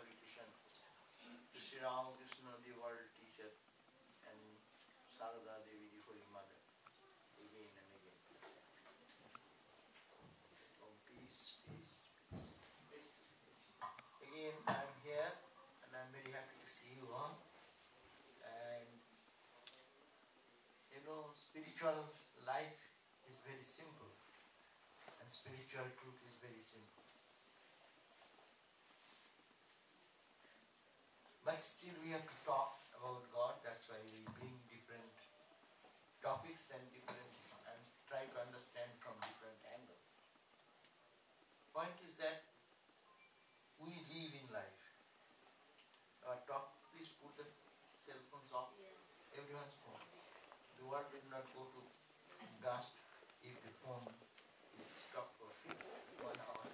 salutation to Sri Ramakrishna, the world teacher, and Sarada Devi, the Holy Mother, again and again. Oh, peace, peace, peace. Again, I'm here, and I'm very happy to see you all. And you know, spiritual life is very simple, and spiritual truth is very simple. But still we have to talk about God, that's why we bring different topics and try to understand from different angles. Point is that we live in life. Please put the cell phones off. Yes. Everyone's phone. The world will not go to dust if the phone is stopped for 1 hour.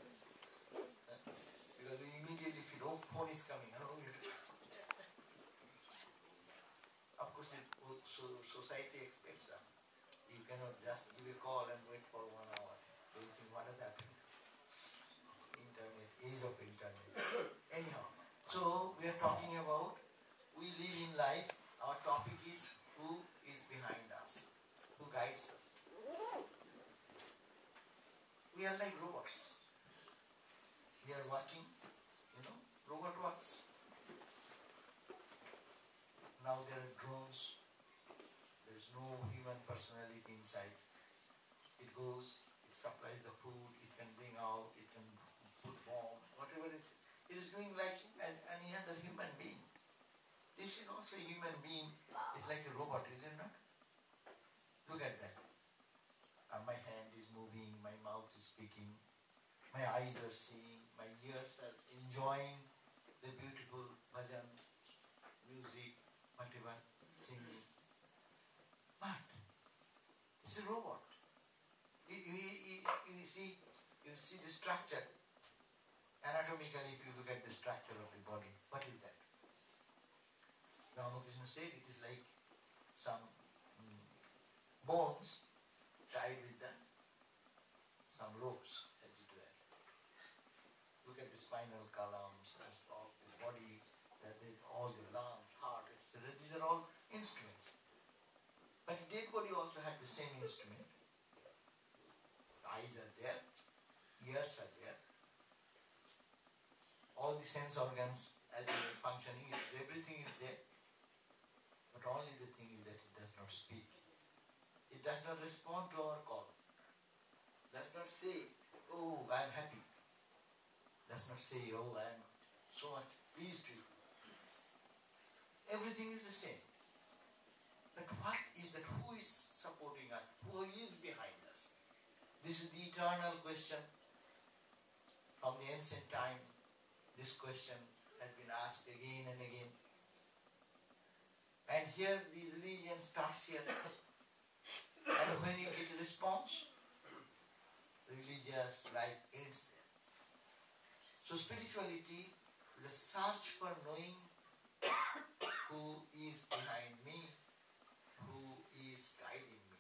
Because we immediately feel, oh, phone is coming. Of course, society expects us. You cannot just give a call and wait for 1 hour. They think, what has happened? Internet, age of internet. Anyhow, so we are talking about, we live in life. Our topic is, who is behind us? Who guides us? We are like robots. We are watching, robot works. Now there are drones. There is no human personality inside. It goes, it supplies the food, it can bring out, it can put bomb, whatever it is doing like any other human being. This is also a human being. It's like a robot, is it not? Look at that. My hand is moving, my mouth is speaking, my eyes are seeing, my ears are enjoying the beautiful bhajan, music, whatever, singing. But it's a robot. You see the structure. Anatomically, if you look at the structure of the body, what is that? Ramakrishna said it is like some bones tied with some ropes, as it were. Look at the spinal columns, all the body, all the lungs, heart, etc. These are all instruments. But the dead body also had the same instrument. Eyes are there, ears are there. All the sense organs as they are functioning, everything is there. But only the thing is that it does not speak. It does not respond to our call. Does not say, oh, I am happy. Does not say, oh, I am so much pleased with you. Everything is the same. But what is that? Who is supporting us? Who is behind us? This is the eternal question. From the ancient time, this question has been asked again and again. And here the religion starts here. And when you get a response, religious life ends there. So spirituality is a search for knowing who is behind me, who is guiding me,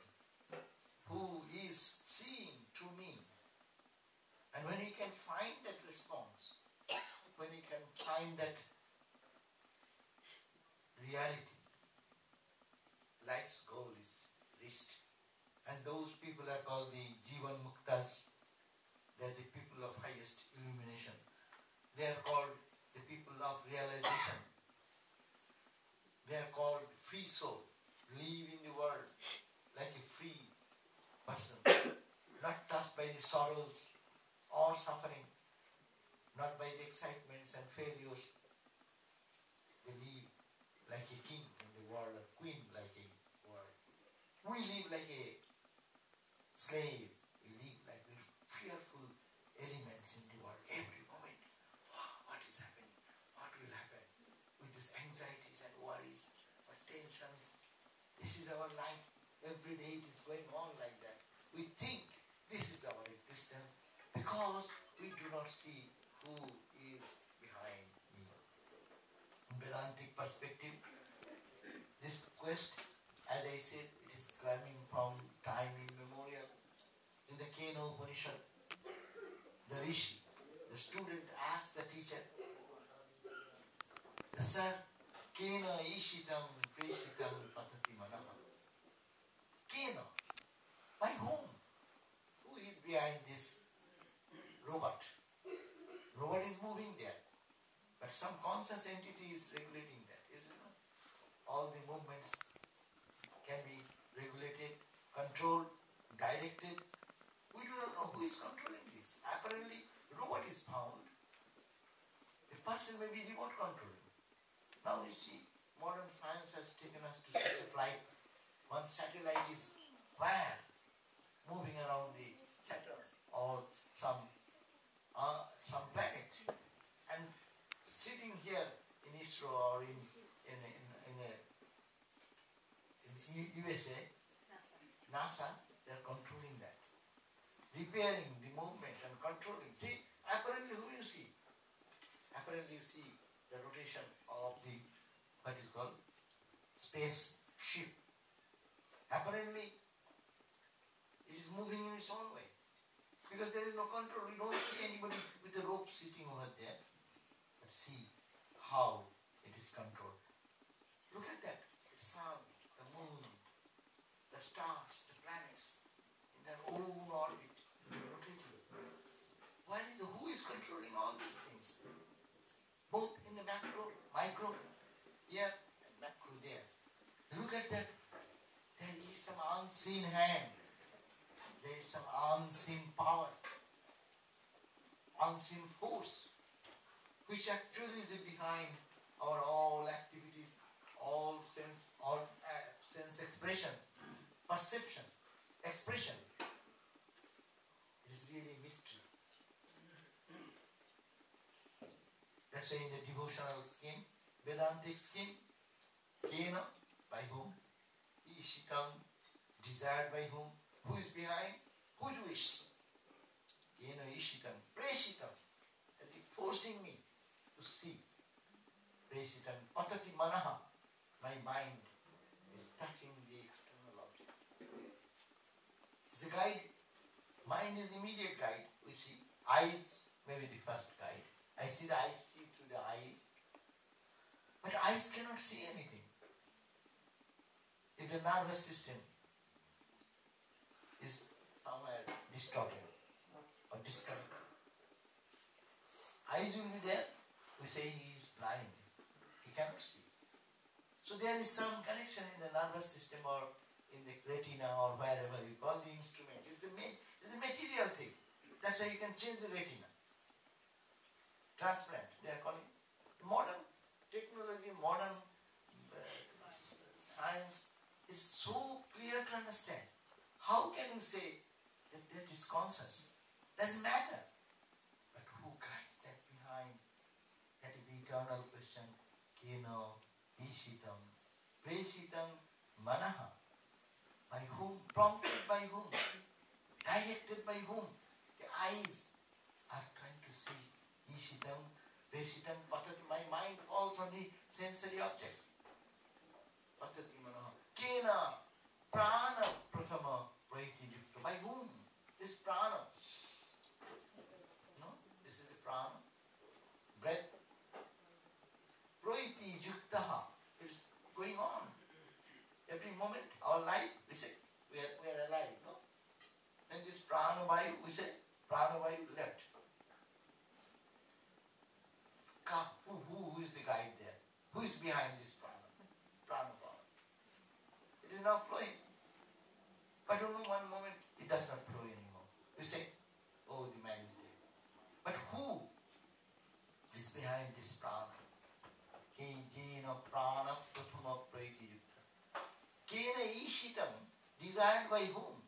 who is seeing through me. And when you can find that response, when you can find that reality, life's goal is reached. And those people are called the Jivan Muktas. They are the people of highest illumination. They are called the people of realization. They are called free soul. Live in the world like a free person. Not touched by the sorrows or suffering. Not by the excitements and failures. They live like a king in the world, a queen like a world. We live like a slave. We live like very fearful elements in the world. Every moment, what is happening? What will happen? With these anxieties and worries, or tensions. This is our life. Every day it is going on like that. We think this is our existence because we do not see who is behind me. In Vedantic perspective, this quest, as I said, it is climbing from time immemorial. In the Keno Upanishad, the Rishi, the student asked the teacher, Sir, Kena Ishitam Preshitam Patati Manaha. Kena. By whom? Who is behind this robot? Robot is moving there. But some conscious entity is regulating that, isn't it? All the movements can be regulated, controlled, directed. We do not know who is controlling this. Apparently, robot is found. A person may be remote controlling. Now you see, modern science has taken us to such a flight. One satellite is where? Moving around the Saturn or some planet. And sitting here in ISRO or in USA, NASA, they are controlling that. Repairing the movement and controlling. See, apparently who you see? Apparently you see the rotation of the, what is called, spaceship. Apparently it is moving in its own way. Because there is no control. We don't see anybody with a rope sitting over there. But see how it is controlled. Look at that. The sun, the moon, the stars, the planets in their own orbit, rotating. Who is controlling all these things? Both in the macro, micro, here and macro there. Look at that. There is some unseen hand. There is some unseen power, unseen force, which actually is behind our all activities, all sense expression, perception, expression. It is really mystery. That's why in the devotional scheme, Vedantic scheme, Kena, by whom? Ishitam, desired by whom? Who is behind? Whose wish? Kena Ishitam, Preshitam, as if forcing me to see. Preshitam, Patati Manaha, my mind is touching the external object. It's a guide. Mind is immediate guide. We see. Eyes may be the first guide. I see the eyes, see through the eyes. But eyes cannot see anything. If the nervous system is somewhere distorted or disconnected, eyes will be there. We say he is blind. He cannot see. So there is some connection in the nervous system or in the retina or wherever you call the instrument. It's a material thing. That's why you can change the retina. Transplant, they are calling. Modern technology, modern science is so clear to understand. How can you say that that is conscious? Doesn't matter. But who guides that behind? That is the eternal question. Kena, Ishitam, Preshitam, Manaha. By whom? Prompted by whom? Directed by whom? The eyes are trying to see. Ishitam, Preshitam, Patati. My mind falls on the sensory objects. Patati Manaha. Kena, Prana, Prathama, Praiti Yukta. By whom? This prana. No? This is the prana. Breath. Praiti Yuktaha. It's going on. Every moment, our life, we say, we are alive, no? And this prana vayu, we say, prana vayu left. Who is the guide there? Who is behind this prana? Prana power. It is not flowing. But only one moment, it does not flow anymore. We say, oh, the man is dead. But who is behind this prana? Kena prana prathama praiti yukta. Kena ishitam, desired by whom?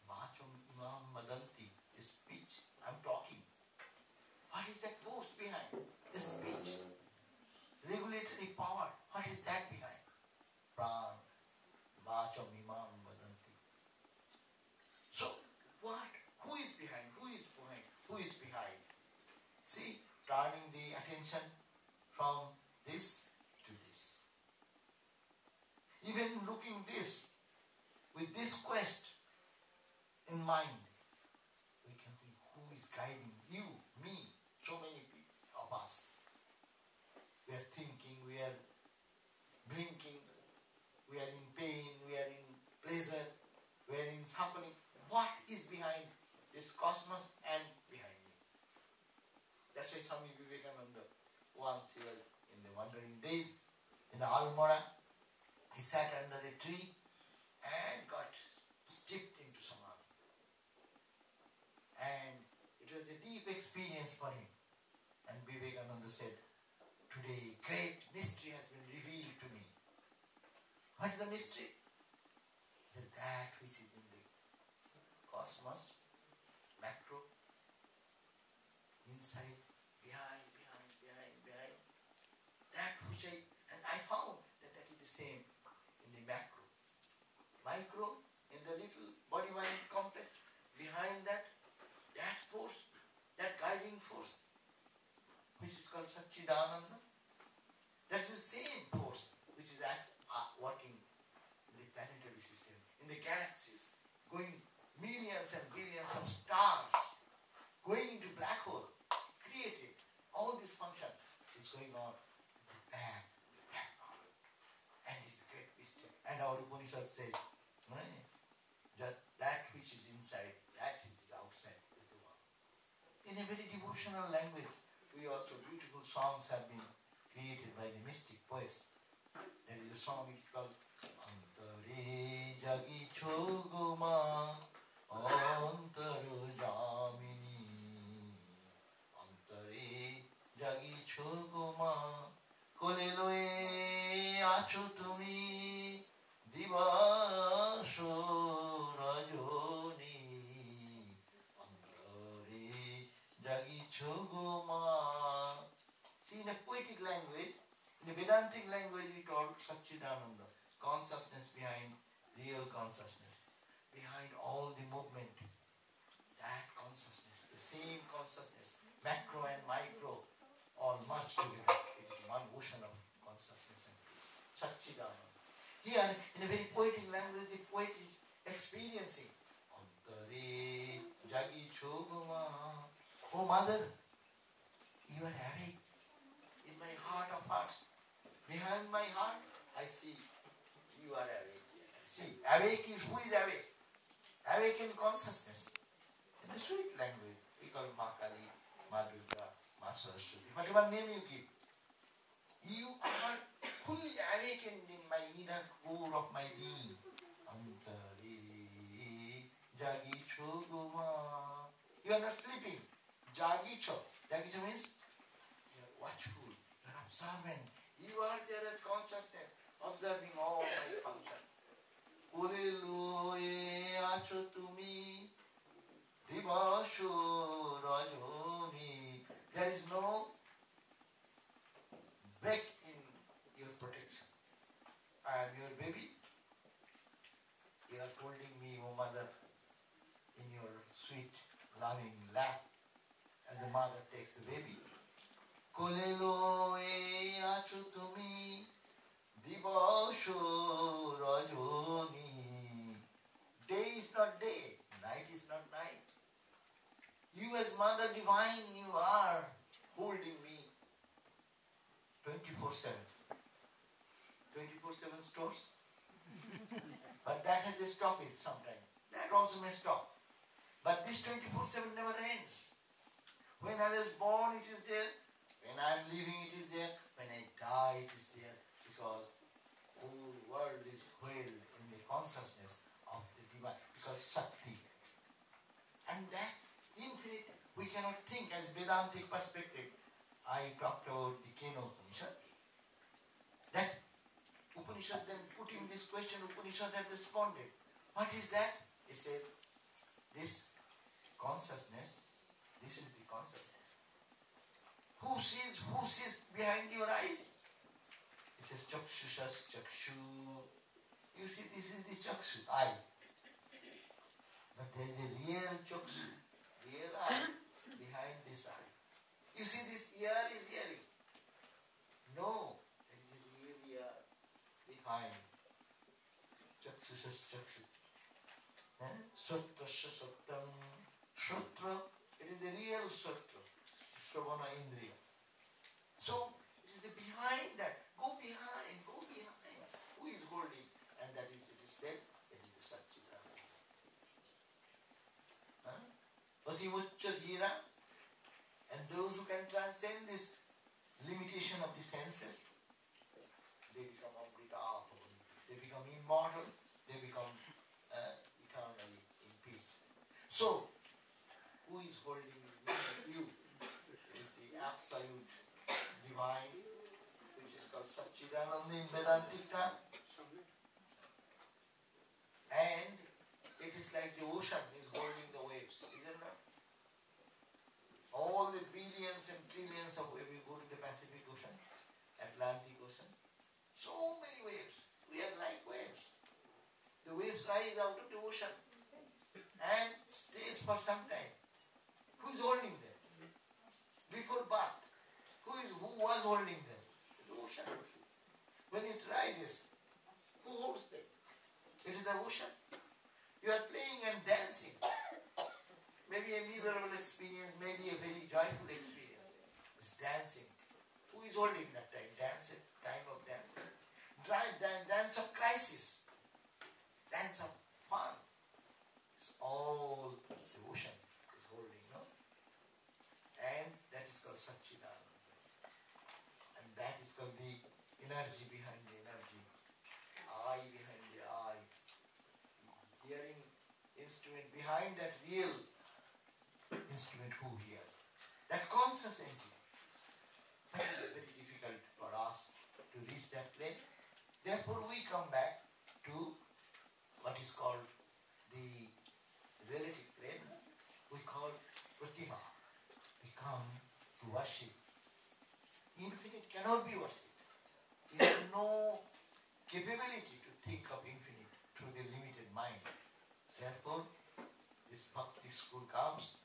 Vacham imam madanti, the speech. I'm talking. What is that force behind? The speech. Regulatory power. What is that behind? Pran, vacham imam madanti. So, what? Who is behind? Who is behind? Who is behind? See, turning the attention from this to this. Even looking this, with this quest in mind, we can see who is guiding you, me, so many people of us. We are wandering days in the Almora. He sat under a tree and got steeped into samadhi. And it was a deep experience for him. And Vivekananda said, today great mystery has been revealed to me. What is the mystery? He said, that which is in the cosmos, macro, inside, behind, that which I found that is the same in the macro. Micro, in the little body-mind complex, behind that force, that guiding force, which is called Satchidananda, that's the same force which is working in the planetary system, in the galaxies, going millions and billions of stars, going into black hole, creating all this function is going on back. And it's a great mystery. And our Upanishad says, that which is inside, that which is outside is the one. In a very devotional language, beautiful songs have been created by the mystic poets. There is a song, it's called Antare Jagi Choguma Antaru Jamini Antare Jagi Choguma Koleloe Achu Tumi Divasho Rajoni Antare Jagi Choguma. See, in a poetic language, in the Vedantic language, we call Satchidananda, consciousness behind real consciousness, behind all the movement, that consciousness, the same consciousness, macro and micro, all merged together. It is one ocean of consciousness and peace. Satchidananda. Here, in a very poetic language, the poet is experiencing Antare Jagi Choguma. Oh mother, you are awake in my heart of hearts. Behind my heart, I see you are awake. See, awake is who is awake? Awake in consciousness. In the sweet language, we call Ma Kali, Ma Durga, Ma Saraswati. Whatever name you give, you are fully awakened in my inner core of my being. Antare Jagi Choguma. You are not sleeping. Jagicho. Jagicho means you are watchful, you are observant. You are there as consciousness, observing all my functions. Uliloe acho tumi divasho rajoni. There is no break in your protection. I am your baby. You are holding me, O mother, in your sweet, loving lap, as the mother takes the baby. Kolelo e achu tumi divasho rajoni. Day is not day, night is not night. You as Mother Divine, you are holding me 24/7. 24/7 stores. But that has a stoppage sometimes. That also may stop. But this 24/7 never ends. When I was born, it is there. When I am living, it is there. When I die, it is there. Because the whole world is held in the consciousness of the divine. Because Shakti. And that infinite, we cannot think as Vedantic perspective. I talked about the Kena Upanishad. That Upanishad then putting this question, Upanishad had responded. What is that? It says, this consciousness, this is the consciousness. Who sees behind your eyes? It says Chakshusas, Chakshu. You see, this is the Chakshu, eye. But there is a real Chakshu, real eye behind this eye. You see, this ear is hearing. No, there is a real ear behind. Chakshusas, Chakshu. Sutrasya Sattam. Sutra, it is the real Sutra. Shravana Indriya. So, it is the behind that. Go behind. Who is holding? And that is, it is said, it is the Satchidananda. Patimuccha Dhira. And those who can transcend this limitation of the senses, they become Amrita, they become immortal, they become eternally in peace. So, who is holding you? Is the absolute divine, which is called Satchidananda in Vedantic term. And it is like the ocean is holding the waves, isn't it? All the billions and trillions of waves, we go to the Pacific Ocean, Atlantic Ocean, so many waves. We are like waves. The waves rise out of the ocean and stays for some time. Who is holding them? Before birth, who was holding them? The ocean. When it rises, who holds them? It is the ocean. You are playing and dancing. Maybe a miserable experience, maybe a very joyful experience. It's dancing. Who is holding that time? Dancing, time of dancing. Dance of crisis. Dance of fun. It's all the ocean is holding, no? And that is called Satchidananda. And that is called the energy behind the energy. I behind the I. Hearing instrument behind that real instrument who hears. That conscious entity. But it is very difficult for us to reach that plane. Therefore we come back to what is called the relative plane. We call Pratima. We come to worship. Infinite cannot be worshipped. We have no capability to think of infinite through the limited mind. Therefore, this bhakti school comes,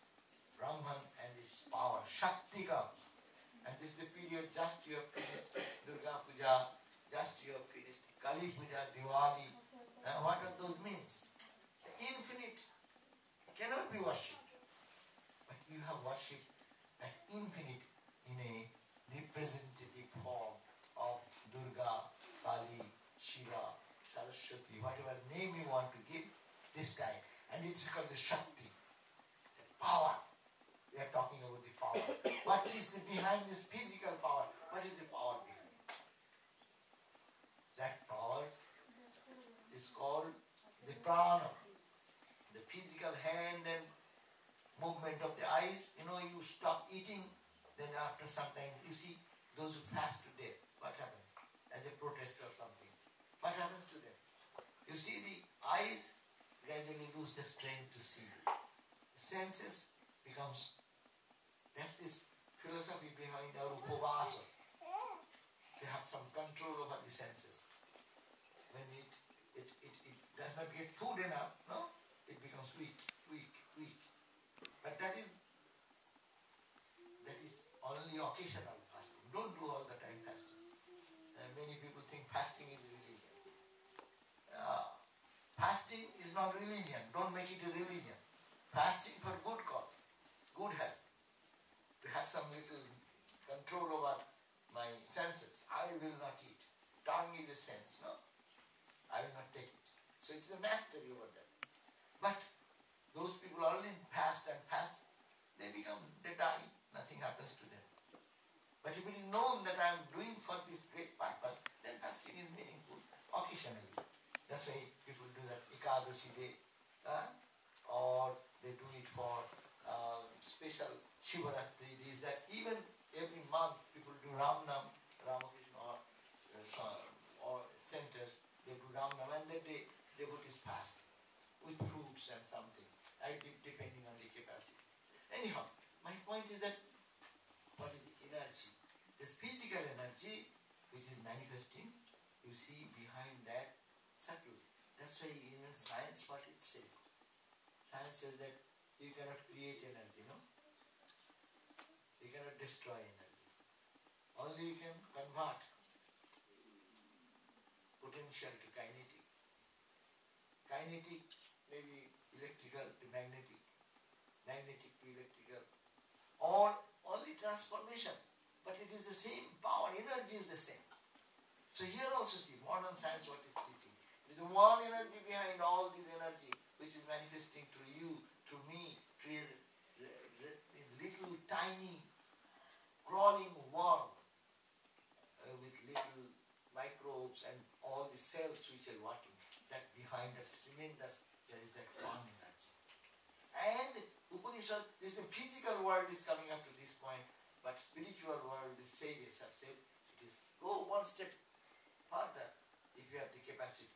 Brahman and his power, Shakti comes. And this is the period just you have finished Durga Puja, just you have finished Kali Puja, Diwali. What are those means? The infinite cannot be worshipped. But you have worshipped that infinite in a representative form of Durga, Kali, Shiva, Saraswati, whatever name you want to give this time. And it's called the Shakti, the power. We are talking about the power. What is behind this physical power? What is the power behind it? That power is called the prana, the physical hand and movement of the eyes. You know, you stop eating, then after some time, you see, those who fast to death, what happens? As a protest or something. What happens to them? You see the eyes gradually lose the strength to see. The senses becomes, that's this philosophy behind our upavasa. They have some control over the senses. When it does not get food enough, no? It becomes weak. But that is only occasional fasting. Don't do all the time fasting. Many people think fasting is religion. Fasting is not religion. Don't make it a religion. Fasting for good cause, good health. To have some little control over my senses. I will not eat. Tongue is a sense, no? I will not take it. So it's a mastery over that. But those people only fast, they die. Nothing happens to them. But if it is known that I am doing for this great purpose, then fasting is meaningful occasionally. That's why people do that Ekadashi day, or they do it for special Shivaratri days. That even every month people do Ramnam, Ramakrishna or centers, they do Ramnam, and then they devotees fast with fruits and something, depending on the capacity. Anyhow, my point is that what is the energy? This physical energy which is manifesting, you see behind that subtle. That's why in science what it says. Science says that you cannot create energy, no? You cannot destroy energy. Only you can convert potential to kinetic. Kinetic may be electrical to magnetic, magnetic to electrical, or only transformation. But it is the same power, energy is the same. So here also see, modern science what is teaching. It is the one energy behind all this energy which is manifesting through you, through me, through a little tiny crawling worm with little microbe nerves and all the cells which are working, that behind that tremendous, there is that one energy. And Upanishad, this the physical world is coming up to this point, but spiritual world, the sages have said, it is go one step further if you have the capacity.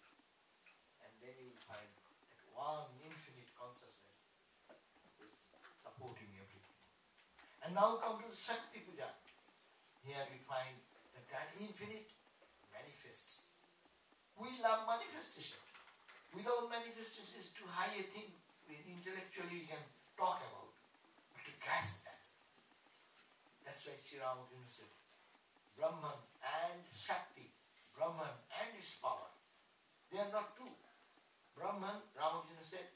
And then you will find that one infinite consciousness is supporting everything. And now come to the Shakti Puja. Here we find that that infinite manifests. We love manifestation. Without manifestation is too high a thing intellectually we can talk about. But to grasp that. That's why Sri Ramakrishna said, Brahman and Shakti, Brahman and its power. They are not two. Brahman, Ramakrishna said,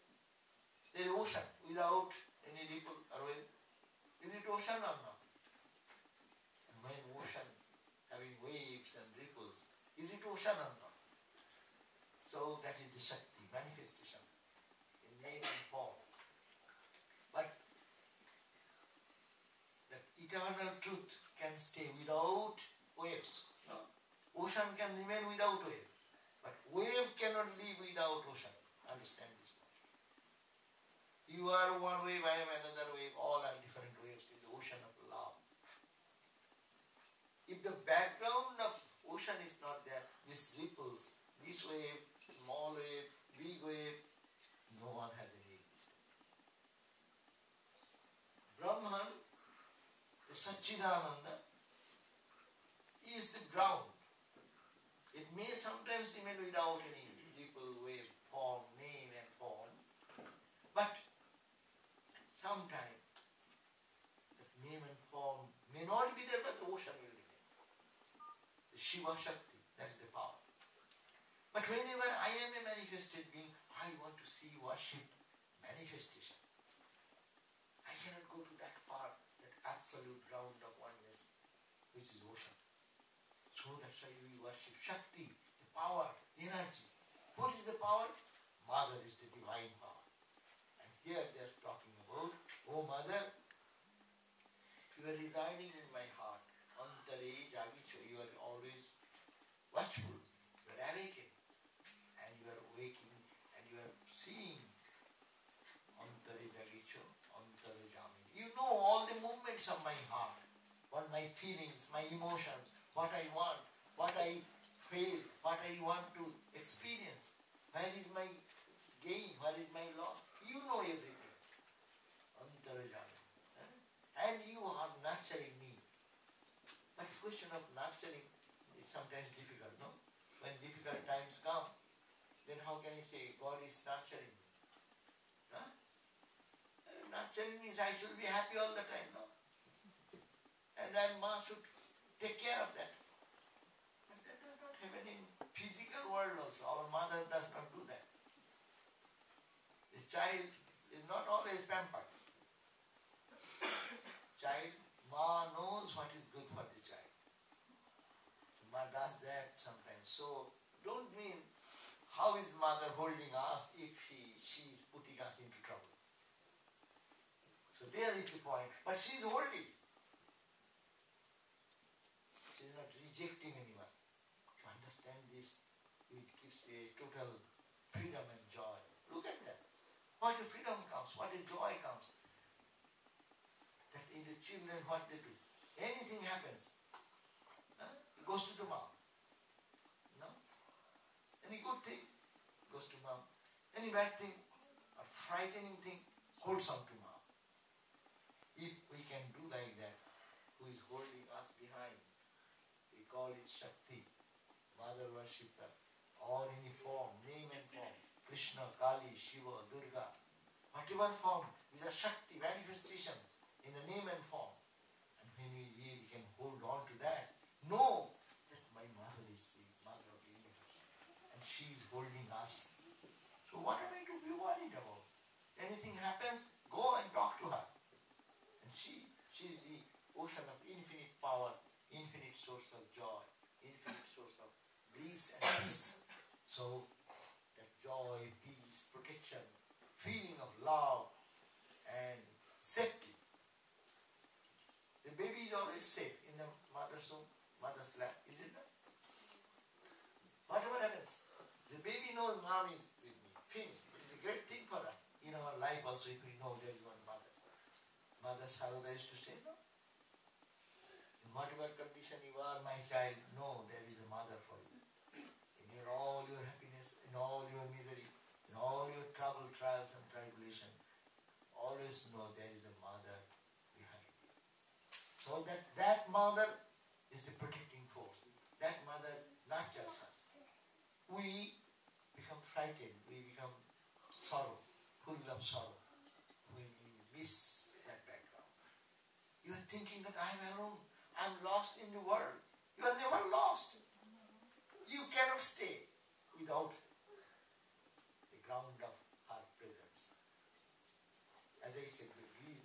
there is ocean without any ripple or wave. Is it ocean or not? And when ocean having waves and ripples, is it ocean or not? So that is the Shakti, manifestation in name and form. But the eternal truth can stay without waves. No? Ocean can remain without wave. But wave cannot live without ocean. Understand this point. You are one wave, I am another wave, all are different waves in the ocean of love. If the background of ocean is not there, these ripples, this wave, small wave, big wave, no one has any existence. Brahman, the Satchidananda, is the ground. It may sometimes remain without any ripple, wave, form, name and form, but sometimes that name and form may not be there, but the ocean will remain. The Shiva Shakti, that's the power. But whenever I am a manifested being, I want to see, worship, manifestation. I cannot go to that far, that absolute ground of oneness, which is ocean. So that's why we worship Shakti, the power, the energy. What is the power? Mother is the divine power. And here they are talking about, oh Mother, you are residing in my heart. Antare Jagicho, you are always watchful, you are awakened, and you are waking, and you are seeing. Antare Jagicho, Antare Jamini. You know all the movements of my heart, what my feelings, my emotions, what I want, what I feel, what I want to experience. Where is my gain, where is my loss? You know everything. Antarajami. And you are nurturing me. But the question of nurturing is sometimes difficult, no? When difficult times come, then how can I say God is nurturing me? Huh? Nurturing means I should be happy all the time, no? And I should take care of that. But that does not happen in physical world also. Our mother does not do that. The child is not always pampered. Child, ma knows what is good for the child. So ma does that sometimes. So don't mean how is mother holding us if she is putting us into trouble. So there is the point. But she is holding. She is not rejecting anyone. To understand this, it gives a total freedom and joy. Look at that. What a freedom comes, what a joy comes. That in the children, what they do. Anything happens. It goes to the mom. No? Any good thing goes to mom. Any bad thing or frightening thing holds on to mom. If we can do like that, who is holding us behind? We call it Shakti, Mother worshipper, or any form, name and form. Krishna, Kali, Shiva, Durga, whatever form, is a Shakti, manifestation in the name and form. And when we really can hold on to that, know that my mother is the mother of the universe. And she is holding us. So what am I to be worried about? Anything happens, go and talk to her. And she is the ocean of infinite power, infinite source of joy, infinite source of bliss and peace. So that joy, peace, protection, feeling of love and safety. The baby is always safe in the mother's womb, mother's lap, is it not? know mom is with me. Finished. It is a great thing for us. In our life also, if we know there is one mother. Mother Sarvada used to say, no. In whatever condition you are, my child, no, there is a mother for you. In all your happiness, in all your misery, in all your trouble, trials and tribulation, always know there is a mother behind you. So that mother is the protecting force. That mother nurtures us. We become frightened, we become full of sorrow when we miss that background. You are thinking that I am alone, I am lost in the world. You are never lost. You cannot stay without the ground of her presence. As I said, the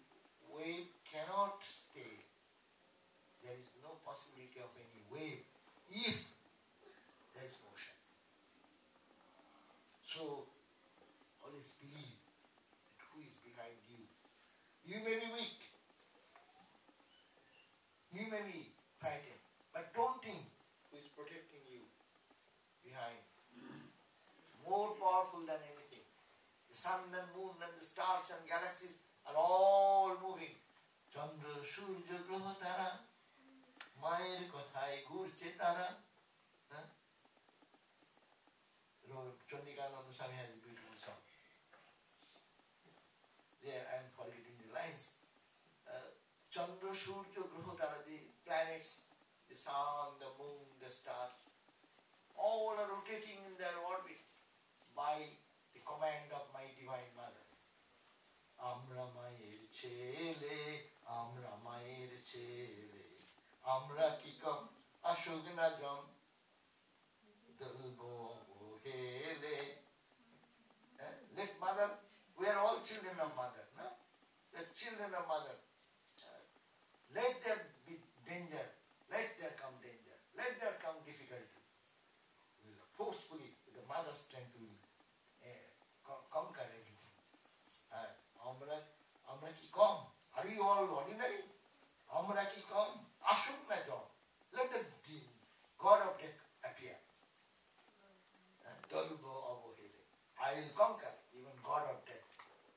wave cannot stay. There is no possibility of any wave if there is motion. So, always believe that who is behind you. You may be weak. You may be frightened. But don't think who is protecting you behind. More powerful than anything. The sun and moon and the stars and galaxies are all moving. Chandra, Surya, Graha, Tara. Mayer Kothai, Gurche, Tara. Vivekananda Swami has a beautiful song. There I am forgetting the lines. Chandra, Surya, Graha, Tara, the planets, the sun, the moon, the stars, all are rotating in their orbit by the command of my Divine Mother. Amra Mayer Chele, Amra Mayer Chele, Amra Kikam, Ashogna Jam, Dalbo Hele. Let Mother, we are all children of Mother, no? We are children of Mother. Let there be danger, let there come danger, let there come difficulty. We will forcefully, with the Mother's strength, we will conquer everything. Amra ki kam. Are you all ordinary? Amra ki kam. Ashuk na jam. Let the God of death appear. Dalbo abo hele. I will conquer even God of death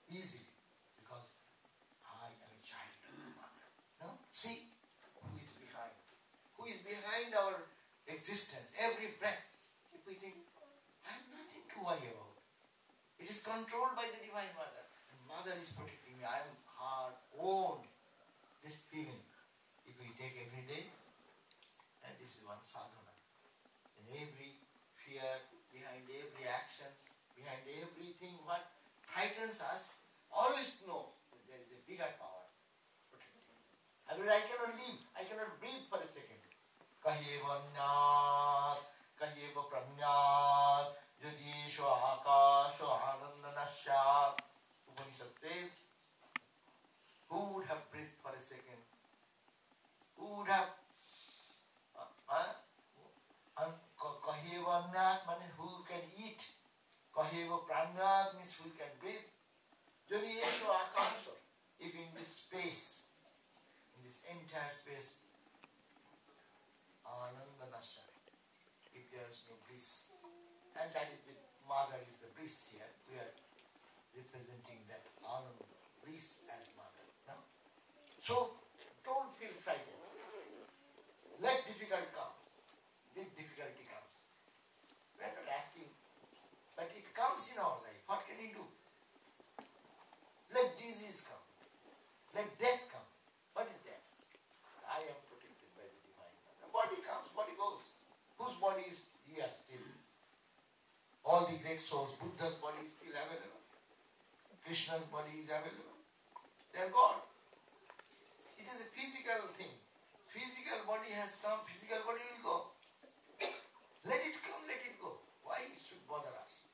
easily because I am a child of the Mother. No? See who is behind. Who is behind our existence, every breath. If we think, I have nothing to worry about. It is controlled by the Divine Mother. And Mother is protecting me. I am her own. This feeling, if we take every day, and this is one sadhana. In every fear, behind every action, behind everything what frightens us, always know that there is a bigger power protecting me. Otherwise I cannot live, I cannot breathe for a second. Kaheva Nyat, Kaheva Pramnyat, Jadisho Akasho Anandanasya. Upanishad says, who would have breathed for a second? Who would have Kaheva Nyat means who can eat. Kaheva Pramnyat means who can breathe. Jadisho Akasho. If in this space, in this entire space, Anandanasya, if there is no bliss, and that is the Mother is the bliss here, we are representing that Ananda, bliss as Mother. No? So, don't feel frightened. Let difficulty come. This difficulty comes. We are not asking, but it comes in our life. What can we do? Let disease come. Let death come. What is that? I am protected by the Divine Mother. Body comes, body goes. Whose body is here still? All the great souls, Buddha's body is still available. Krishna's body is available. They are gone. It is a physical thing. Physical body has come, physical body will go. Let it come, let it go. Why it should bother us?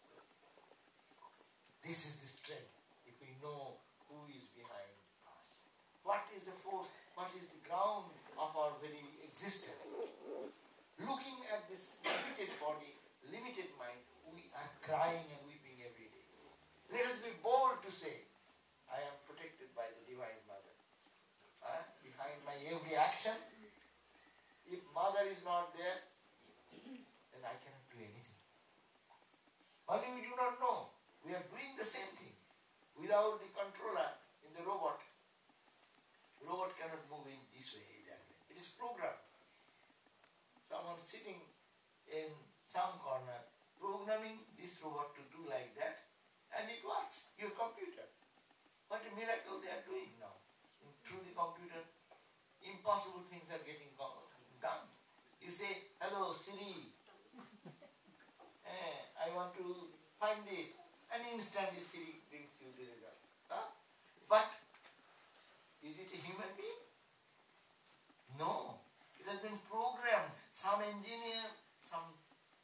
This is the strength. If we know who is behind us. What is the force? What is the ground of our very existence? Looking at this limited body, limited mind, we are crying and weeping every day. Let us be bold to say, I am protected by the Divine Mother. Behind my every action, if Mother is not there, then I cannot do anything. Only without the controller in the robot cannot move in this way, that way. It is programmed. Someone sitting in some corner programming this robot to do like that, and it works. Your computer. What a miracle they are doing now. Through the computer, impossible things are getting done. You say, hello Siri, I want to find this, and instantly Siri brings you the result. Huh? But is it a human being? No. It has been programmed. Some engineer, some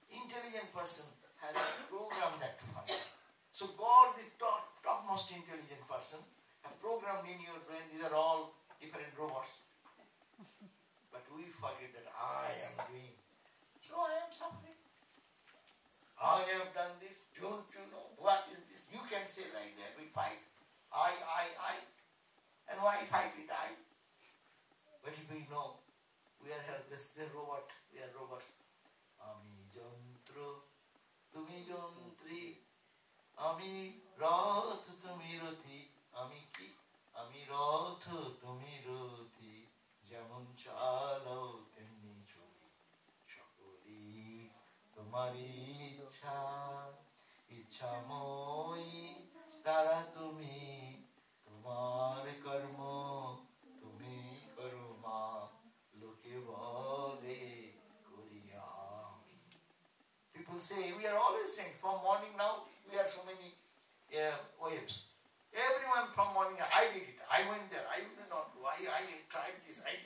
intelligent person has programmed that to find. So God, the topmost intelligent person, have programmed in your brain, these are all different robots. But we forget that I am doing. So I am suffering. I have done this. Don't you know? What is this? You can say like that. We fight. I. And why fight with I? But if we know, we are helpless. The robot. We are robots. Ami jontro, tumi jontri, ami rath, tumi rati, ami ki, ami rath, tumi rati, যেমন চালাও তেমনি চলি, সকলি তোমারই ইচ্ছা, ইচ্ছাময়ী তারা তুমি, তোমার কর্ম তুমি করো মা, লোকে বলে করি আমি. People say, we are always saying, from morning now, we have so many waves. Everyone from morning, I did it, I went there, I did not do, I tried this, I.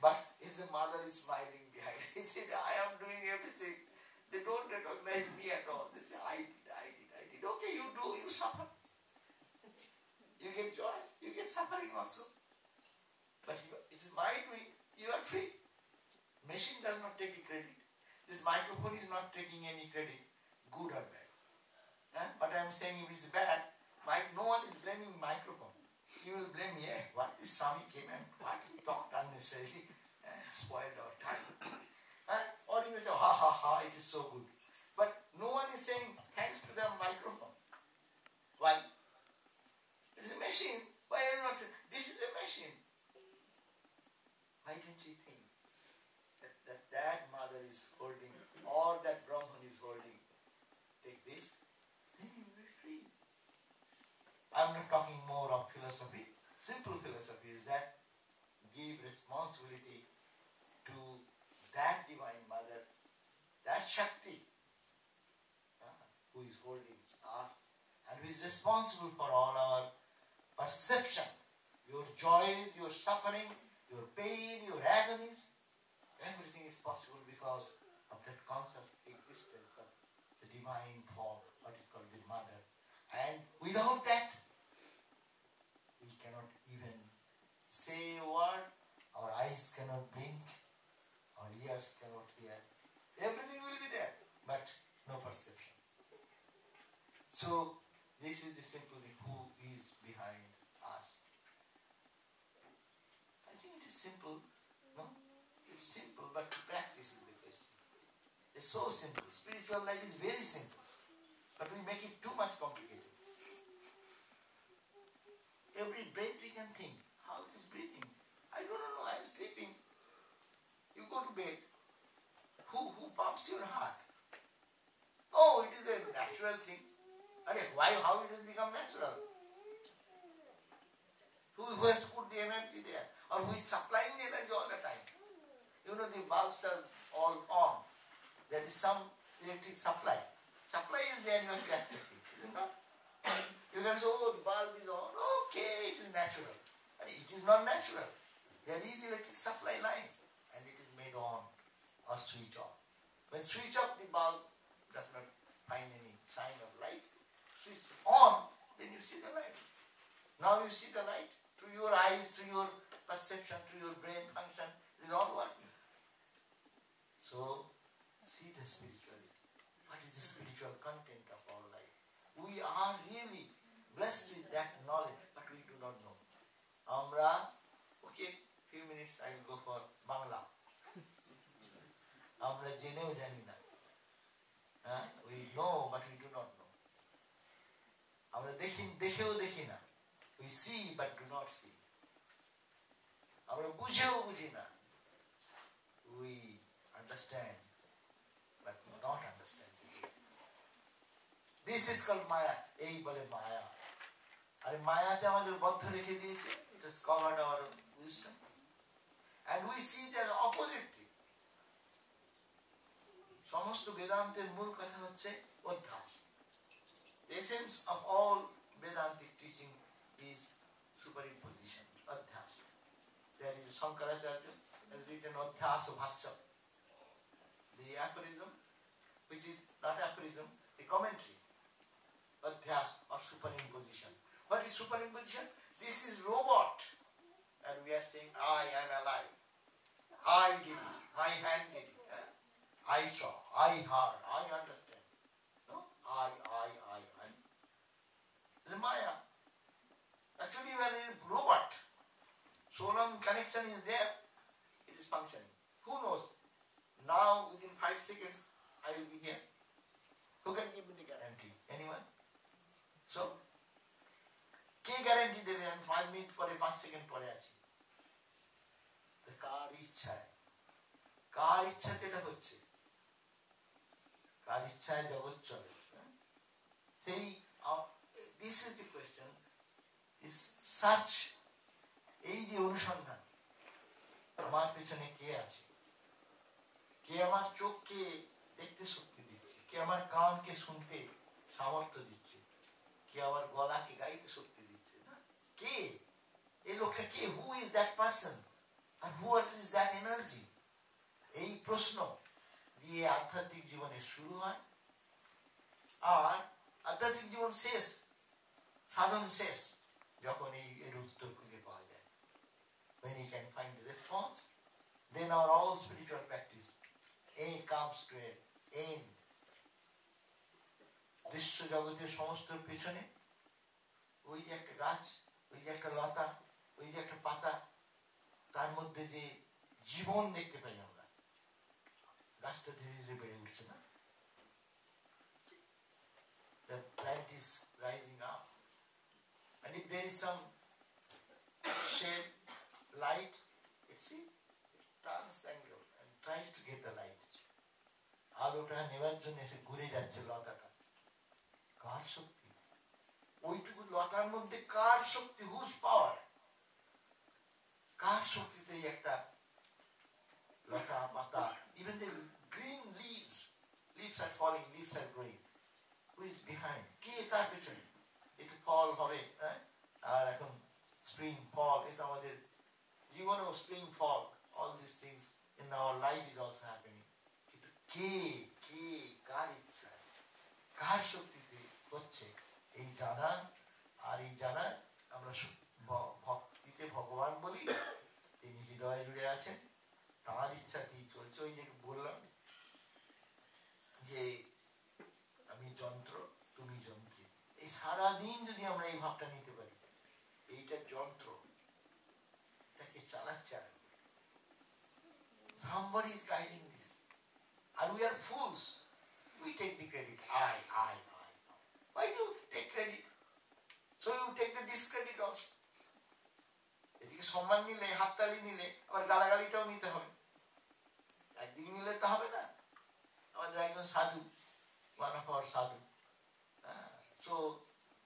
But his mother is smiling behind. He said, I am doing everything. They don't recognize me at all. They say, I did. Okay, you do, you suffer. You get joy, you get suffering also. But it is my doing, you are free. Machine does not take credit. This microphone is not taking any credit, good or bad. But I am saying if it is bad, no one is blaming microphone. You will blame me, what this Swami came and what he talked unnecessarily, spoiled our time. Or you will say, ha ha ha, it is so good. But no one is saying thanks to the microphone. Why? It is a machine. Why are you not? This is a machine. Why don't you think that mother is holding, or that Brahman is holding? Take this, then you will be free. I am not talking more of philosophy. Simple philosophy is that give responsibility to that divine mother, that Shakti, who is holding us and who is responsible for all our perception, your joys, your suffering, your pain, your agonies. Everything is possible because of that conscious existence of the divine form, what is called the mother. And without that, we cannot even say a word, our eyes cannot blink, our ears cannot hear. Everything will be there, but no perception. So, this is the simple thing, who is behind us. I think it is simple, no? It's simple, but to practice is the question. It's so simple. Spiritual life is very simple, but we make it too much complicated. Every breath we can think, how it is breathing. I don't know, I am sleeping. You go to bed. Who pumps your heart? Oh, it is a natural thing. Why, how it has become natural? Who has put the energy there? Or who is supplying the energy all the time? You know, the bulbs are all on. There is some electric supply. Supply is there, you have to accept it, is it not? You can say, oh, the bulb is on. Okay, it is natural. But it is not natural. There is electric supply line, and it is made on or switch off. When switch off, the bulb does not find any sign of light. Switch on, then you see the light. Now you see the light through your eyes, through your perception, through your brain function. It is all working. So, see the spirituality. What is the spiritual content of our life? We are really blessed with that knowledge, but we do not know. Amra, okay, few minutes I will go for Bangla. Amra jeneo jani na. We know, but we do not know. something দেখেও দেখি না, we see but do not see. আমরা বুঝেও বুঝি না, we understand but not understand. This is called Maya. এই বলে মায়া। আর মায়াতে আমাদের বদ্ধ রেখে দিয়েছে। It has covered our wisdom. And we see it as opposite thing. সমস্ত বেদান্তের মূল কথা হচ্ছে অধ্যাস। The essence of all Vedantic teaching is superimposition, adhyas. There is Shankaracharya has written Adhyasa Bhasya, the aphorism, which is not aphorism, the commentary, adhyas or superimposition. What is superimposition? This is robot, and we are saying, I am alive. I did it, my hand did it, I saw, I heard, I understand. No? I. The Maya. Actually, we are a robot. So long connection is there, it is functioning. Who knows? Now, within 5 seconds, I will be here. Who can give me the guarantee? Anyone? So, K guarantee দেবে আমি 5 minute পরে 5 second পরে আছি? কার ইচ্ছায়, কার ইচ্ছাতে এটা হচ্ছে, কার ইচ্ছায় জগৎ চলে। সেই this is the question, is such, এই যে অনুসন্ধান, আমার পেছনে কে আছে, কে আমার চোখকে দেখতে শক্তি দিচ্ছে, কে আমার কানকে শুনতে সামর্থ্য দিচ্ছে, কে আমার গলাকে গাইতে শক্তি দিচ্ছে, না কে এই লোকটা, কে, who is that person and what is that energy? এই প্রশ্ন দিয়ে আধ্যাত্মিক জীবনের শুরু হয়, আর আধ্যাত্মিক জীবন শেষ, সাধন শেষ যখন এর উত্তর খুঁজে পাওয়া যায়। When you can find the response, then our all spiritual practice comes to an end. বিশ্ব জগতের সমস্ত পেছনে ওই যে একটা গাছ, ওই যে একটা লতা, ওই যে একটা পাতা, তার মধ্যে যে জীবন দেখতে পাই আমরা, গাছটা ধীরে ধীরে বেড়ে উঠছে না, the plant is rising up, and if there is some shade, light, it turns angle and tries to get the light. আলোটা নেবার জন্য এসে ঘুরে যাচ্ছে লতাটা, কার শক্তি? ওইটুকু লতার মধ্যে কার শক্তি? হুজ পাওয়ার? কার শক্তিতে একটা লতা পাতা, even the green leaves are falling, leaves are growing, who is behind? কে তার পেছনে? একটু ফল হবে, আর এখন স্প্রিং ফল, এটা আমাদের জীবনেও spring fall, all these things in our life is also happening. কিন্তু কে কার ইচ্ছা, কার শক্তিতে হচ্ছে এই জানা, আর এই জানা আমরা ভক্তিতে ভগবান বলি, তিনি হৃদয়ে জুড়ে আছেন, তাঁর ইচ্ছাতেই চলছে। ওই যে বললাম যে আমি যন্ত্র, তুমি যন্ত্রী, এই সারাদিন যদি আমরা এই ভাবটা নিতে পারি, এইটা যন্ত্র, এটাকে চালাচ্ছে আর somebody is guiding this, and we are fools, we take the credit, I. Why do you take credit? So you take the discredit also. এদিকে সম্মান নিলে, হাততালি নিলে, আবার গালাগালিটাও নিতে হবে, একদিকে নিলে তো হবে না। আমাদের একজন সাধু, one of our sadhu, so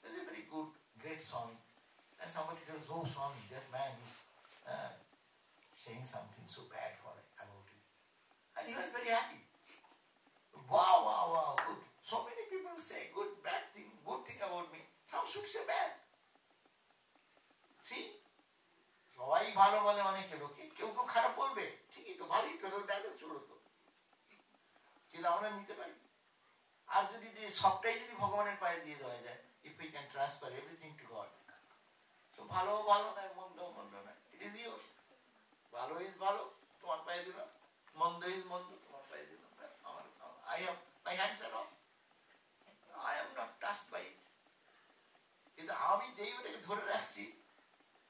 this is a very good, great Swami, and somebody tells, oh Swami, that man is saying something so bad about it, and he was very happy. Wow, good. So many people say good thing about me. Some should say bad. See, সবাই ভালো বলে অনেকে লোকে, কেউ খারাপ বলবে, ঠিকই তো, ভালোই তো, ডালে চলো তো, কিন্তু আমরা নিতে পারি। আর যদি সবটাই যদি ভগবানের পায়ে দিয়ে দেওয়া যায়, if we can transfer everything to God, তো ভালো নয়, মন্দ নয়, it is yours. ভালো is ভালো, তোমার পায়ে দিলাম, মন্দ is মন্দ, তোমার পায়ে দিলাম, my hands are off, I am not touched by it. কিন্তু আমি যেই ওটাকে ধরে রাখছি,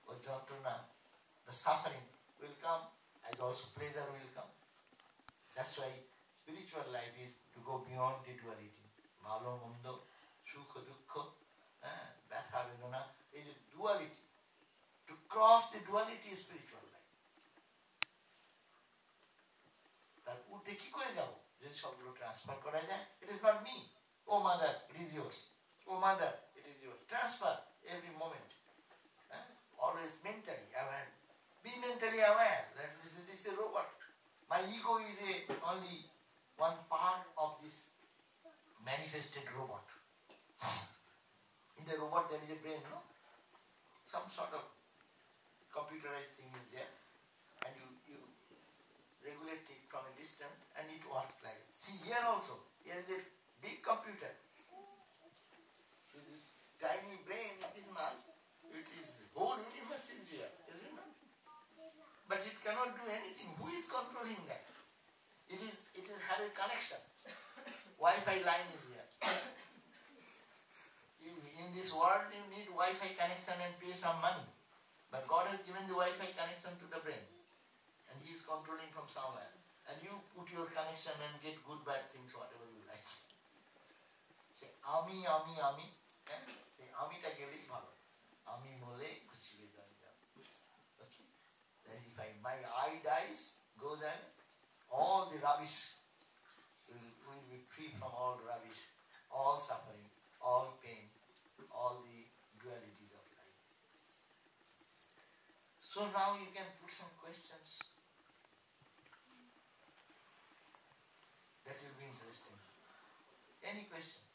ওই যন্ত্রণা, the suffering will come, as also pleasure will come. That's why spiritual life is to go beyond the duality. ভালো মন্দ, সুখ দুঃখ, ব্যথা না, এই যে duality, to cross the duality is spiritual life. তার ঊর্ধ্বে কি করে যাব? যদি সবগুলো ট্রান্সফার করা যায়, it is not me. Oh mother, it is yours. Oh mother, it is yours. Transfer every moment. Always mentally aware. Be mentally aware that this is a robot. My ego is only one part of this manifested robot. In the robot there is a brain, no? Some sort of computerized thing is there, and you regulate it from a distance and it works like it. See here also, here is a big computer. This tiny brain in this man, it is the whole universe is here, isn't it? But it cannot do anything. Who is controlling that? It is have a connection. Wi-Fi line is here. In this world you need Wi-Fi connection and pay some money. But God has given the Wi-Fi connection to the brain. And He is controlling from somewhere. And you put your connection and get good, bad things, whatever you like. Say, Ami. Say, Amita gelei bhalo. Ami mole kuchibe janja. Okay? Then if my eye dies, goes and all the rubbish will be free from all rubbish, all suffering, all pain, all the dualities of life. So now you can put some questions. That will be interesting. Any question?